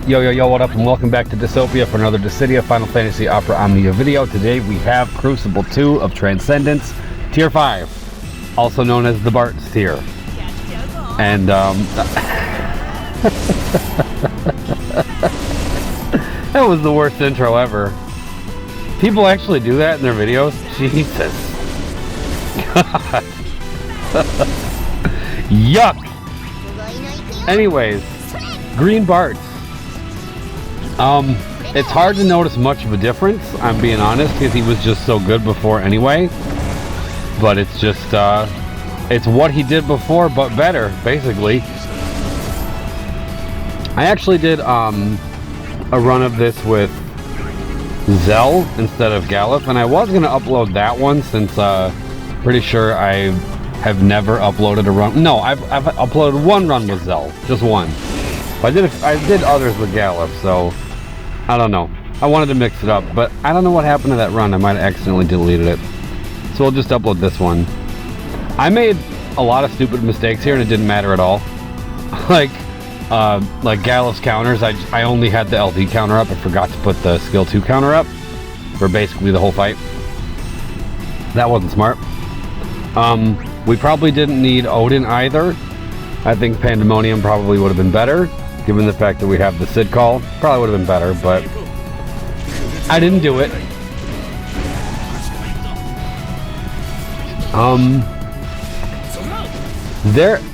Yo, what up, and welcome back to Dissopia for another Dissidia Final Fantasy Opera Omnia video. Today we have Crucible 2 of Transcendence, Tier 5, also known as the Bartz tier. And, that was the worst intro ever. People actually do that in their videos? Jesus. God. Yuck! Anyways, Green Bartz. It's hard to notice much of a difference, I'm being honest, because he was just so good before anyway. But it's just, it's what he did before, but better, basically. I actually did, a run of this with Zell instead of Galuf, and I was going to upload that one since, pretty sure I have never uploaded a run. No, I've uploaded one run with Zell, just one. I did others with Galuf, so I don't know. I wanted to mix it up, but I don't know what happened to that run. I might have accidentally deleted it. So we'll just upload this one. I made a lot of stupid mistakes here and it didn't matter at all. like Galuf's counters, I only had the LD counter up. I forgot to put the skill 2 counter up for basically the whole fight. That wasn't smart. We probably didn't need Odin either. I think Pandemonium probably would have been better, given the fact that we have the Sid call. Probably would have been better, but I didn't do it.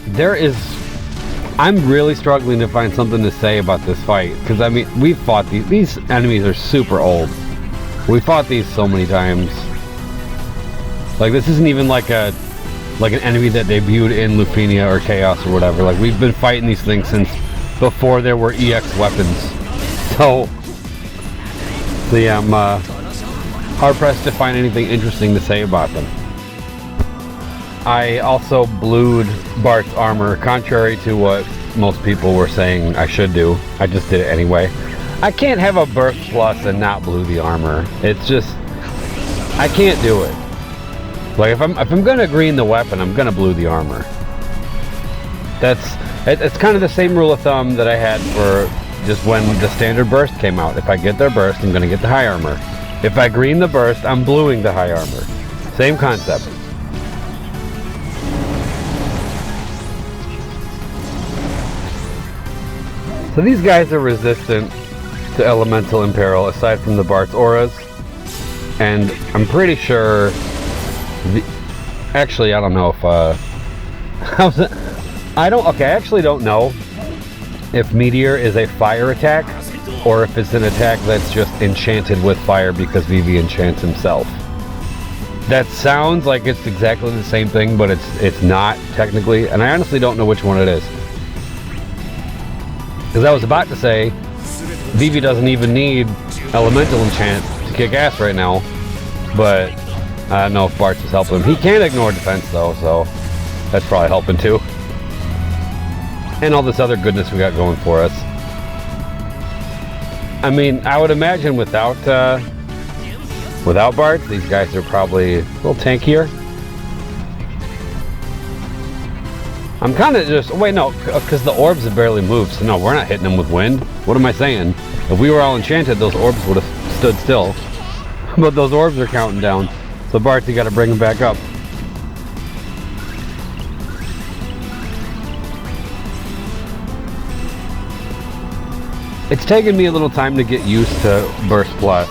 There is... I'm really struggling to find something to say about this fight, because I mean, we've fought these enemies are super old. We fought these so many times. Like, this isn't even like an enemy that debuted in Lufenia or Chaos or whatever. Like, we've been fighting these things since before there were EX weapons. So yeah, I'm hard-pressed to find anything interesting to say about them. I also blued Bart's armor, contrary to what most people were saying I should do. I just did it anyway. I can't have a burst plus and not blue the armor. It's just, I can't do it. Like, if I'm gonna green the weapon, I'm gonna blue the armor. It's kind of the same rule of thumb that I had for just when the standard burst came out. If I get their burst, I'm gonna get the high armor. If I green the burst, I'm bluing the high armor. Same concept. So these guys are resistant to elemental imperil, aside from the Bart's auras. And I'm pretty sure... Actually, I don't know if, I actually don't know if Meteor is a fire attack, or if it's an attack that's just enchanted with fire because Vivi enchants himself. That sounds like it's exactly the same thing, but it's not, technically, and I honestly don't know which one it is. Because I was about to say, Vivi doesn't even need elemental enchant to kick ass right now, but I don't know if Bartz is helping him. He can't ignore defense though, so that's probably helping too. And all this other goodness we got going for us. I mean, I would imagine without Bartz, these guys are probably a little tankier. I'm kind of just... Wait, no, because the orbs have barely moved, so no, we're not hitting them with wind. What am I saying? If we were all enchanted, those orbs would have stood still. But those orbs are counting down. So Bartz, you got to bring him back up. It's taken me a little time to get used to Burst Plus.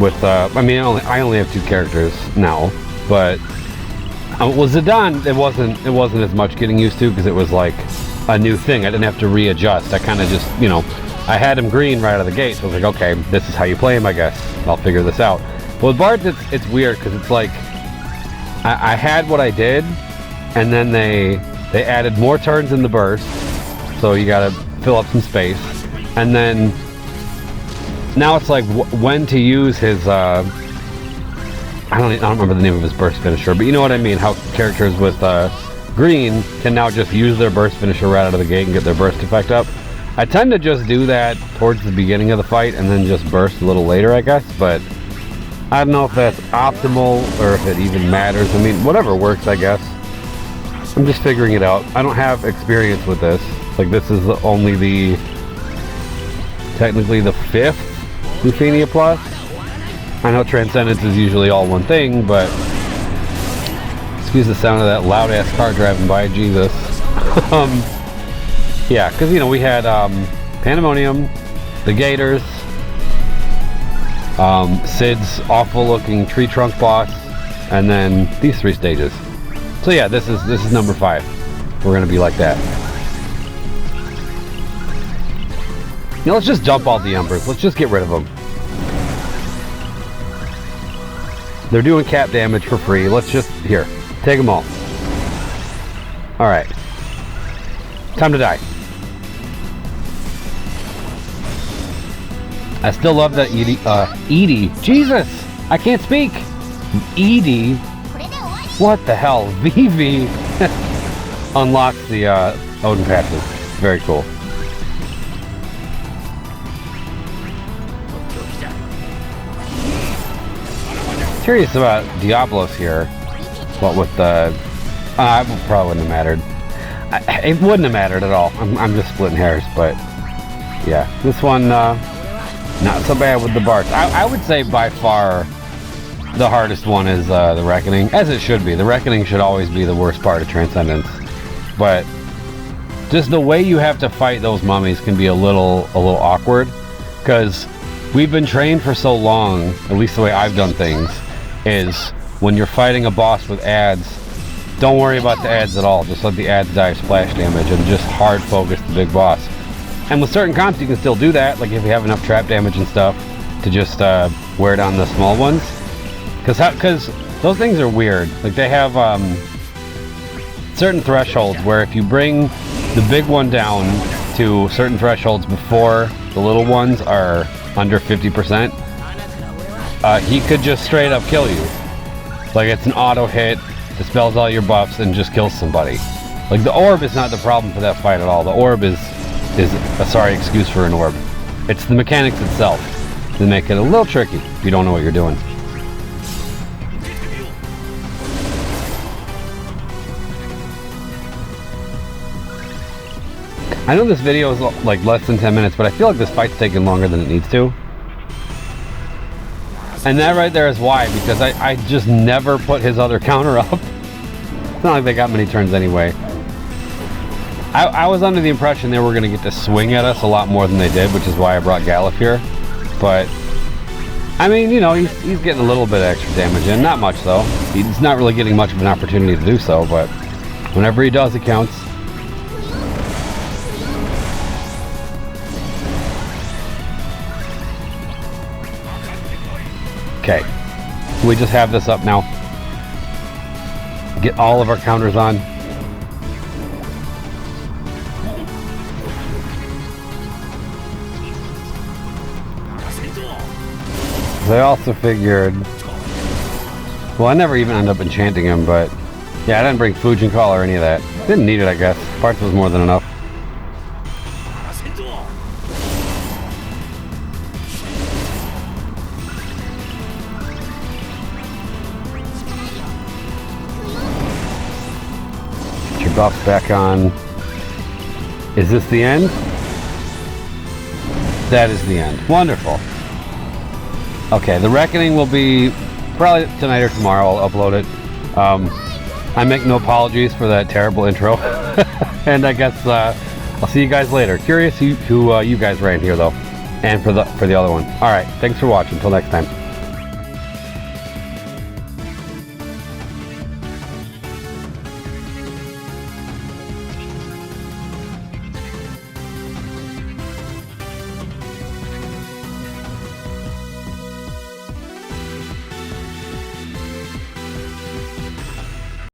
With, I mean, I only have 2 characters now, but with Zidane, it wasn't as much getting used to because it was like a new thing. I didn't have to readjust. I kind of just, you know, I had him green right out of the gate, so I was like, okay, this is how you play him, I guess. I'll figure this out. Well, with Bartz, it's weird because it's like I had what I did, and then they added more turns in the burst, so you gotta fill up some space, and then now it's like when to use his I don't remember the name of his burst finisher, but you know what I mean, how characters with green can now just use their burst finisher right out of the gate and get their burst effect up. I tend to just do that towards the beginning of the fight and then just burst a little later, I guess, but I don't know if that's optimal or if it even matters. I mean, whatever works, I guess. I'm just figuring it out. I don't have experience with this. Like, this is only the technically the 5th Euphenia Plus. I know Transcendence is usually all one thing, but excuse the sound of that loud ass car driving by, Jesus. Yeah, because you know we had Pandemonium, the Gators, Sid's awful looking tree trunk boss, and then these 3 stages. So yeah, this is number 5. We're gonna be like that. You know, let's just dump all the Embers. Let's just get rid of them. They're doing cap damage for free. Let's just, here, take them all. Alright. Time to die. I still love that Edie. Jesus! I can't speak! Edie. What the hell? Vivi unlocks the Odin passive. Very cool. Curious about Diablos here. What with the... it probably wouldn't have mattered. It wouldn't have mattered at all. I'm just splitting hairs, but... Yeah, this one, not so bad with the Bartz. I would say by far the hardest one is the Reckoning, as it should be. The Reckoning should always be the worst part of Transcendence. But just the way you have to fight those mummies can be a little awkward, because we've been trained for so long, at least the way I've done things, is when you're fighting a boss with ads, don't worry about the ads at all. Just let the ads die of splash damage and just hard focus the big boss. And with certain comps you can still do that, like if you have enough trap damage and stuff to just wear down the small ones. Because those things are weird. Like they have certain thresholds where if you bring the big one down to certain thresholds before the little ones are under 50%, he could just straight up kill you. Like it's an auto hit, dispels all your buffs, and just kills somebody. Like the orb is not the problem for that fight at all. The orb is a sorry excuse for an orb. It's the mechanics itself that make it a little tricky if you don't know what you're doing. I know this video is like less than 10 minutes, but I feel like this fight's taking longer than it needs to. And that right there is why, because I just never put his other counter up. It's not like they got many turns anyway. I was under the impression they were going to get to swing at us a lot more than they did, which is why I brought Galuf here. But, I mean, you know, he's getting a little bit of extra damage in. Not much, though. He's not really getting much of an opportunity to do so, but whenever he does, it counts. Okay, we just have this up now. Get all of our counters on. I also figured, well, I never even end up enchanting him, but yeah, I didn't bring Fujin Call or any of that. Didn't need it, I guess. Bartz was more than enough. Buffs back on. Is this the end? That is the end. Wonderful. Okay, the Reckoning will be probably tonight or tomorrow. I'll upload it. I make no apologies for that terrible intro. And I guess I'll see you guys later. Curious who you guys ran here though, and for the other one. All right, thanks for watching. Until next time.